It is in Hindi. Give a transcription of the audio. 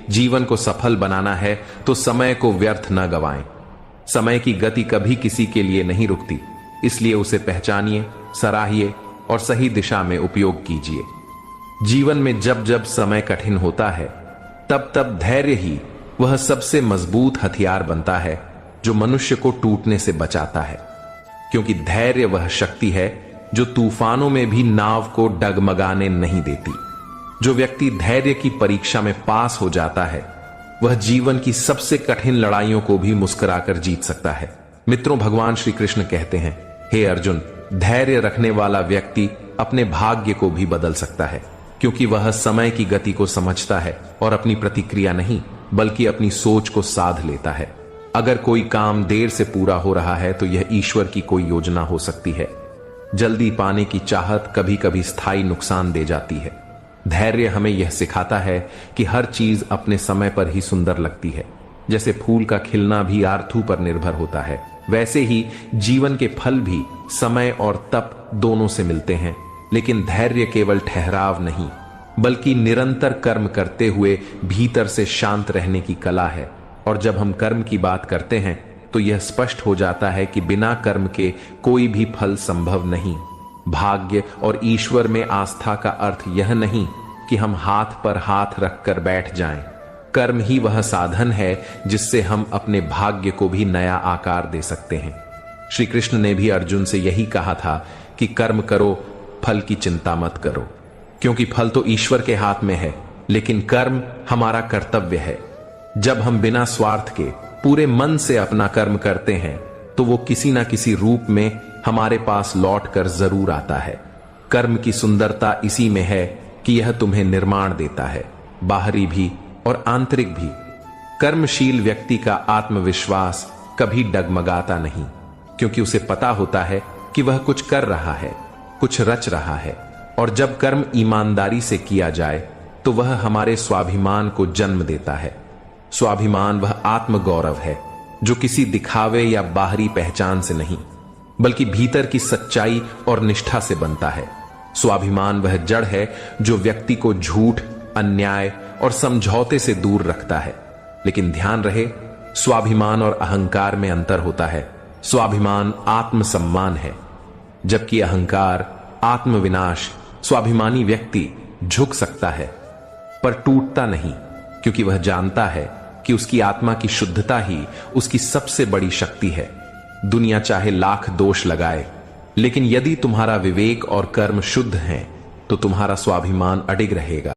जीवन को सफल बनाना है तो समय को व्यर्थ न गवाएं। समय की गति कभी किसी के लिए नहीं रुकती, इसलिए उसे पहचानिए, सराहिए और सही दिशा में उपयोग कीजिए। जीवन में जब जब समय कठिन होता है, तब तब धैर्य ही वह सबसे मजबूत हथियार बनता है जो मनुष्य को टूटने से बचाता है। क्योंकि धैर्य वह शक्ति है जो तूफानों में भी नाव को डगमगाने नहीं देती। जो व्यक्ति धैर्य की परीक्षा में पास हो जाता है, वह जीवन की सबसे कठिन लड़ाइयों को भी मुस्कुराकर जीत सकता है। मित्रों, भगवान श्री कृष्ण कहते हैं, हे अर्जुन, धैर्य रखने वाला व्यक्ति अपने भाग्य को भी बदल सकता है, क्योंकि वह समय की गति को समझता है और अपनी प्रतिक्रिया नहीं बल्कि अपनी सोच को साध लेता है। अगर कोई काम देर से पूरा हो रहा है तो यह ईश्वर की कोई योजना हो सकती है। जल्दी पाने की चाहत कभी कभी स्थायी नुकसान दे जाती है। धैर्य हमें यह सिखाता है कि हर चीज अपने समय पर ही सुंदर लगती है। जैसे फूल का खिलना भी आर्थू पर निर्भर होता है, वैसे ही जीवन के फल भी समय और तप दोनों से मिलते हैं। लेकिन धैर्य केवल ठहराव नहीं बल्कि निरंतर कर्म करते हुए भीतर से शांत रहने की कला है। और जब हम कर्म की बात करते हैं तो यह स्पष्ट हो जाता है कि बिना कर्म के कोई भी फल संभव नहीं। भाग्य और ईश्वर में आस्था का अर्थ यह नहीं कि हम हाथ पर हाथ रखकर बैठ जाएं। कर्म ही वह साधन है जिससे हम अपने भाग्य को भी नया आकार दे सकते हैं। श्री कृष्ण ने भी अर्जुन से यही कहा था कि कर्म करो, फल की चिंता मत करो, क्योंकि फल तो ईश्वर के हाथ में है, लेकिन कर्म हमारा कर्तव्य है। जब हम बिना स्वार्थ के पूरे मन से अपना कर्म करते हैं तो वो किसी ना किसी रूप में हमारे पास लौट कर जरूर आता है। कर्म की सुंदरता इसी में है कि यह तुम्हें निर्माण देता है, बाहरी भी और आंतरिक भी। कर्मशील व्यक्ति का आत्मविश्वास कभी डगमगाता नहीं, क्योंकि उसे पता होता है कि वह कुछ कर रहा है, कुछ रच रहा है। और जब कर्म ईमानदारी से किया जाए तो वह हमारे स्वाभिमान को जन्म देता है। स्वाभिमान वह आत्म गौरव है जो किसी दिखावे या बाहरी पहचान से नहीं बल्कि भीतर की सच्चाई और निष्ठा से बनता है। स्वाभिमान वह जड़ है जो व्यक्ति को झूठ, अन्याय और समझौते से दूर रखता है। लेकिन ध्यान रहे, स्वाभिमान और अहंकार में अंतर होता है। स्वाभिमान आत्मसम्मान है, जबकि अहंकार आत्मविनाश। स्वाभिमानी व्यक्ति झुक सकता है पर टूटता नहीं, क्योंकि वह जानता है कि उसकी आत्मा की शुद्धता ही उसकी सबसे बड़ी शक्ति है। दुनिया चाहे लाख दोष लगाए, लेकिन यदि तुम्हारा विवेक और कर्म शुद्ध हैं तो तुम्हारा स्वाभिमान अडिग रहेगा।